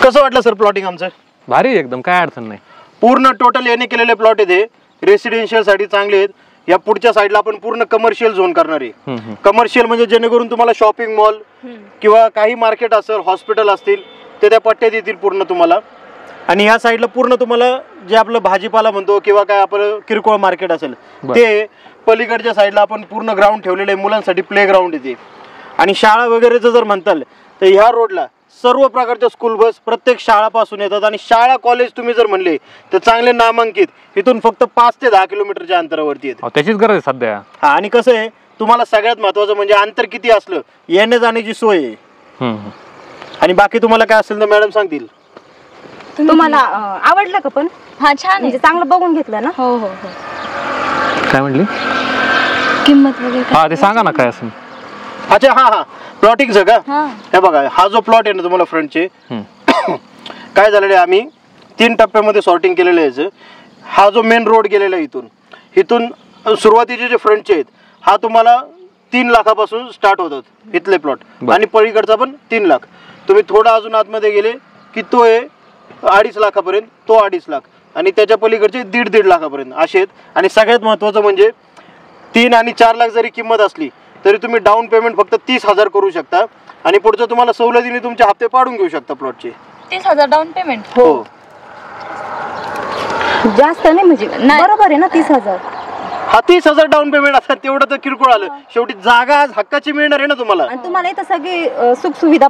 कसं वाटलं sir plotting आमचं? भारी एकदम, काय अडचण नाही. पूर्ण टोटल याने केलेले प्लॉट आहे, रेसिडेन्शियल साठी चांगले आहेत. या पुढच्या साईडला आपण पूर्ण कमर्शियल झोन करणार आहे. कमर्शियल म्हणजे जेणेकरून तुम्हाला शॉपिंग मॉल किंवा काही मार्केट असेल, हॉस्पिटल असतील ते त्या पट्ट्यात येतील पूर्ण तुम्हाला. आणि ह्या साईडला पूर्ण तुम्हाला जे आपलं भाजीपाला म्हणतो किंवा काय आपलं किरकोळ मार्केट असेल ते पलीकडच्या साईडला आपण पूर्ण ग्राउंड ठेवलेलं आहे, मुलांसाठी प्ले ग्राउंड येते. आणि शाळा वगैरेचं जर म्हणताल तर ह्या रोडला सर्व प्रकारच्या स्कूल बस प्रत्येक शाळापासून येतात. आणि शाळा कॉलेज तुम्ही जर म्हणले तर चांगले नामांकित इथून फक्त 5 ते 10 किलोमीटरच्या अंतरावरती येते. त्याचीच गरज आहे सध्या. हा, आणि कसं आहे तुम्हाला सगळ्यात महत्वाचं म्हणजे अंतर किती असलं येण्या जाण्याची सोय आहे. आणि बाकी तुम्हाला काय असेल तर मॅडम सांगतील. तुम्हाला आवडलं का? पण हा छान म्हणजे चांगलं बघून घेतलं ना? हो हो हो. काय म्हटली? किंमत वगैरे हा ते सांगा ना काय असेल. अच्छा, हा हा, प्लॉटिंगचं का? हे बघा, हा जो प्लॉट आहे ना तुम्हाला फ्रंटचे काय झालेलं आहे, आम्ही 3 टप्प्यामध्ये सॉर्टिंग केलेलं आहे. हा जो मेन रोड गेलेला आहे इथून सुरुवातीचे जे फ्रंटचे आहेत हा तुम्हाला 3 लाखापासून स्टार्ट होतात इथले प्लॉट. आणि पलीकडचा पण 3 लाख. तुम्ही थोडा अजून आतमध्ये गेले की तो आहे 2.5 लाखापर्यंत, तो 2.5 लाख. आणि त्याच्या पलीकडचे 1.5 लाखापर्यंत असे आहेत. आणि सगळ्यात महत्वाचं म्हणजे 3 आणि 4 लाख जरी किंमत असली तरी तुम्ही डाऊन पेमेंट फक्त 30,000 करू शकता. आणि पुढचं तुम्हाला सवलतीने तुमचे हप्ते पाडून घेऊ शकता प्लॉटचे. 30,000 डाऊन पेमेंट? हो, जास्त नाही म्हणजे बरोबर आहे ना 30,000? हा, 30,000 डाऊन पेमेंट असतात, तेवढं तर किरकोळ आलं. शेवटी जागा आज हक्काची मिळणार आहे ना तुम्हाला. आणि तुम्हाला इथं सगळी सुख सुविधा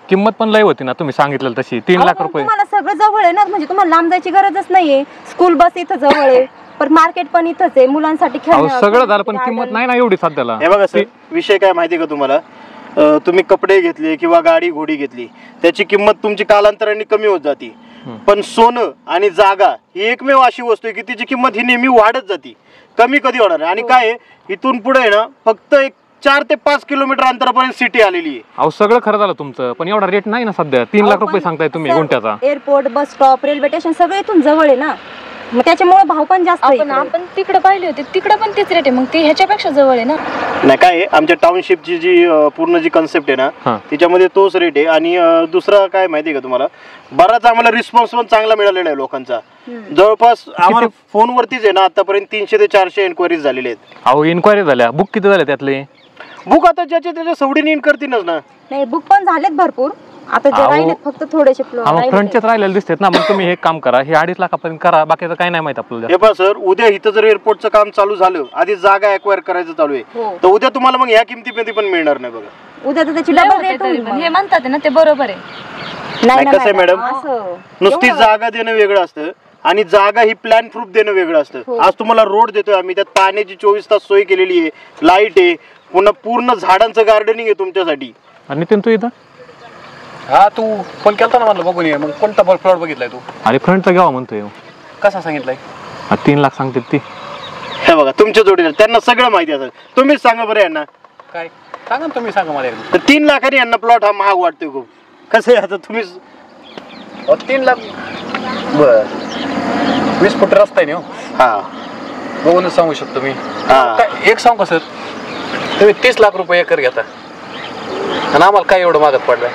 किंमत पण लय होती ना तुम्ही सांगितलं तशी 3 लाख रुपये. तुम्हाला सगळं जवळ आहे ना, म्हणजे तुम्हाला लांब जायची गरजच नाहीये. स्कूल बस इथं जवळ आहे, पण मार्केट पण इथंच आहे, मुलांसाठी खेळणं सगळं झालं पण किंमत नाही ना एवढी सध्याला. हे बघा सर, विषय काय माहिती का तुम्हाला, तुम्ही कपडे घेतले किंवा गाडी घोडी घेतली त्याची किंमत तुमची कालांतराने कमी होत जाते. पण सोनं आणि जागा ही एकमेव अशी वस्तू आहे की तिची किंमत ही नेहमी वाढत जाते, कमी कधी होणार आहे. आणि काय इथून पुढे आहे ना फक्त 4 ते 5 किलोमीटर अंतरापर्यंत सिटी आलेली आहे. अहो सगळं खरं झालं तुमचं, पण एवढा रेट नाही ना सध्या. 3 लाख रुपये सांगताय तुम्ही गुंठ्याचा. Airport, bus stop, railway station सगळं इथून जवळ आहे ना, मग त्याच्यामुळे भाव पण जास्त. आपण तिकडे पाहिले होते, तिकडे पण तेच रेट आहे, मग ते ह्याच्यापेक्षा जवळ आहे ना. नाही काय आमच्या टाउनशिपची जी पूर्ण जी कन्सेप्ट आहे ना त्याच्यामध्ये तोच रेट आहे. आणि दुसरा काय माहिती आहे का तुम्हाला, बराच आम्हाला रिस्पॉन्स पण चांगला मिळालेला आहे लोकांचा. जवळपास आम्हाला फोनवरतीच आहे ना आतापर्यंत 300 ते 400 एन्क्वायरीज झालेले आहेत. अहो इन्क्वायरी झाल्या, बुक किती झाले त्यातले? बुक आता ज्याच्या त्याच्या सवडीने इन करतीलच ना. नाही, बुक पण झालेत भरपूर, आता जे राहिलेत फक्त थोडेसे फ्रंटचेच राहिलेले दिसतात ना. मग तुम्ही हे काम करा, हे 2.5 लाखापर्यंत करा, बाकीचं काही नाही माहित आपल्याला. हे पहा सर, उद्या इथं जर एअरपोर्टचं काम चालू झालं, आधी जागा एक्वायर करायचं चालू आहे, तर उद्या तुम्हाला मग ह्या किमतीमध्ये पण मिळणार नाही. बघा उद्या तर त्याची डबल रेट होईल. हे म्हणतात ना ते बरोबर आहे. नाही कसं आहे मॅडम, नुसती जागा देणं वेगळं असतं आणि जागा ही प्लॅन प्रूफ देणं वेगळं असतं. आज तुम्हाला रोड देतोय आम्ही, त्यात पाण्याची 24 तास सोय केलेली आहे, लाईट आहे, पुन्हा पूर्ण झाडांचं गार्डनिंग आहे तुमच्यासाठी. आणि नितीन तू इथं हा तू फोन केलता ना मला बघून ये. मग कोणता प्लॉट बघितलाय तू? अरे फ्रंटचा घ्यावा म्हणतोय. कसा सांगितलाय? 3 लाख सांगते ती. हे बघा तुमच्या जोडीला त्यांना सगळं माहिती असेल, तुम्हीच सांगा बरं यांना. काय सांगा ना तुम्ही, सांगा मला. तर 3 लाखांनी यांना प्लॉट हा महाग वाटतोय खूप. कसं आहे आता तुम्हीच 3 लाख बर 20 फूट रस्ता आहे ना. हा बघूनच सांगू शकतो मी. एक सांगू का सर, तुम्ही 30 लाख रुपये एकर घेता आणि आम्हाला काय एवढं मागत पडलंय?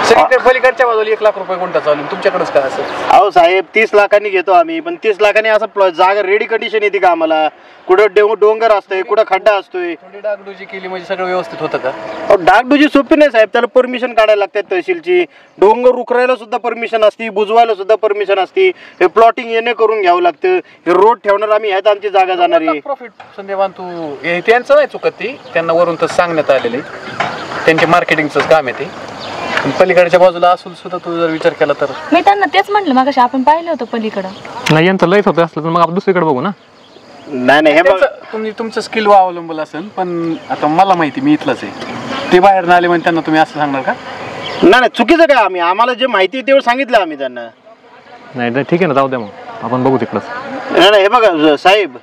सगळीकडे पलीकडच्या बाजूला 1 लाख रुपये गुंठा चालू, तुमच्याकडेच काय असं? अहो साहेब 30 लाखांनी घेतो आम्ही, पण 30 लाखांनी असं जागा रेडी कंडिशन येते का आम्हाला? कुठं डोंगर असतोय, कुठं खड्डा असतोय. थोडी डागडुजी केली म्हणजे सगळं व्यवस्थित होतं का? अहो डागडुजी सोपी नाही साहेब, त्याला परमिशन काढायला लागतात तहसीलची. डोंगर उकरायला सुद्धा परमिशन असती, बुजवायला सुद्धा परमिशन असती. हे प्लॉटिंग येणे करून घ्यावं लागतं. हे रोड ठेवणार आम्ही, ह्यात आमची जागा जाणार आहे. प्रॉफिट संदेवान तू त्यांचं नाही चुकत, ती त्यांना वरून तर सांगण्यात आलेले, त्यांचे मार्केटिंगचं काम आहे ते. पलीकडच्या बाजूला असून सुद्धा तू जर विचार केला तर मी त्यांना तेच म्हटलं मगाशी, आपण पाहिलं होतं पलीकडं. नाही यांचं लयच होतं असलं तर मग आपण दुसरीकडे बघू ना. नाही तुम्ही तुमचं स्किल अवलंबून असेल, पण आता मला माहिती मी इथलंच आहे, ते बाहेर आले म्हणजे त्यांना तुम्ही असं सांगणार का? नाही चुकीचं काय, आम्हाला जे माहिती आहे तेवढं सांगितलं आम्ही त्यांना. नाही ठीक आहे ना, जाऊ द्या मग आपण बघू तिकडंच. नाही हे बघा साहेब,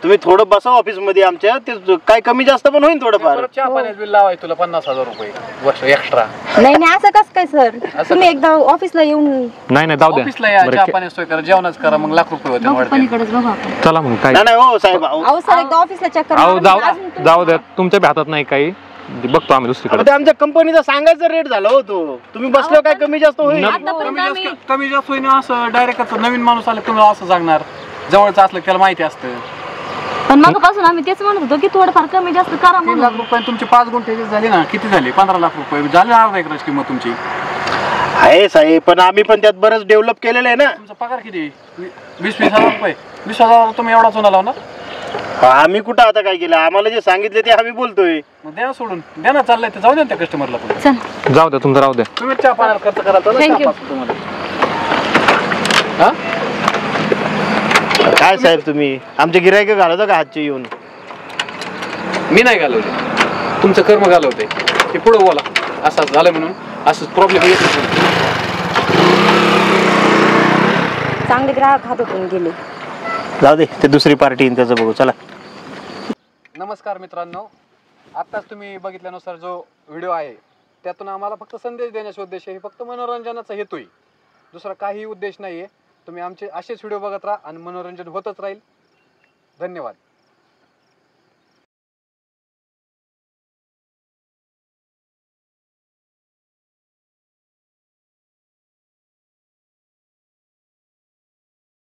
तुम्ही थोडं बसा ऑफिस मध्ये आमच्या, ते काय कमी जास्त पण होईल थोडंफार. चहा पाण्याचं बिल लावाय तुला 50,000 रुपये वर्ष एक्स्ट्रा. नाही असं कसं काय सर, तुम्ही एकदा ऑफिसला येऊन. नाही जाऊ द्या, ऑफिसला या, चहा पाण्याची सोय करा, जेवणच करा, मग लाख रुपये होते. चला मग काय नाही हो साहेब. अहो सर एकदा ऑफिसला चक्कर. जाऊ द्या, तुमच्या हातात नाही काही. बघतो आम्ही दुसरीकडे. ते आमच्या कंपनीचा सांगायचा रेट झाला होतो, तुम्ही बसलो काय कमी जास्त होईल. कमी जास्त होईन असं डायरेक्ट नवीन माणूस आला तुम्हाला असं सांगणार, जवळचं असलं त्याला माहिती असतं. पण मगापासून आम्ही तेच म्हणत होतो की थोडंफार कमी जास्त करा 3 लाख रुपये तुमचे 5 गुंठे झाले ना, किती झाले? 15 लाख रुपये झाले, अर्धा एकराची किंमत तुमची आहे साहेब. पण आम्ही पण त्यात बरंच डेव्हलप केलेलं आहे ना. तुमचा पगार किती? 20-20 हजार रुपये. 20,000 तुम्ही एवढा चुना लावणार? आम्ही कुठं आता काय केलं, आम्हाला जे सांगितले ते आम्ही बोलतोय. मग द्या सोडून, द्या ना, चाललंय तर जाऊ द्या त्या कस्टमरला पण. चल जाऊ द्या, तुमचं राहू द्या. तुम्ही चहा पाण्याला खर्च कराल तर Thank you. तुम्हाला. हा? काय साहेब तुम्ही आमचे गिरायक घालवता का हातचे येऊन? मी नाही घालवले, तुमचं कर्म घालवते. ते पुढे बोला, असं झालं म्हणून असं प्रॉब्लेम येत नाही. चांगले ग्राहक हातातून गेले. जाऊ दे, ते दुसरी पार्टी येईन त्याचं बघू. चला. नमस्कार मित्रांनो, आत्ताच तुम्ही बघितल्यानुसार जो व्हिडिओ आहे त्यातून आम्हाला फक्त संदेश देण्याचा उद्देश आहे, फक्त मनोरंजनाचा हेतू आहे, दुसरा काही उद्देश नाही आहे. तुम्ही आमचे असेच व्हिडिओ बघत राहा आणि मनोरंजन होतच राहील. धन्यवाद.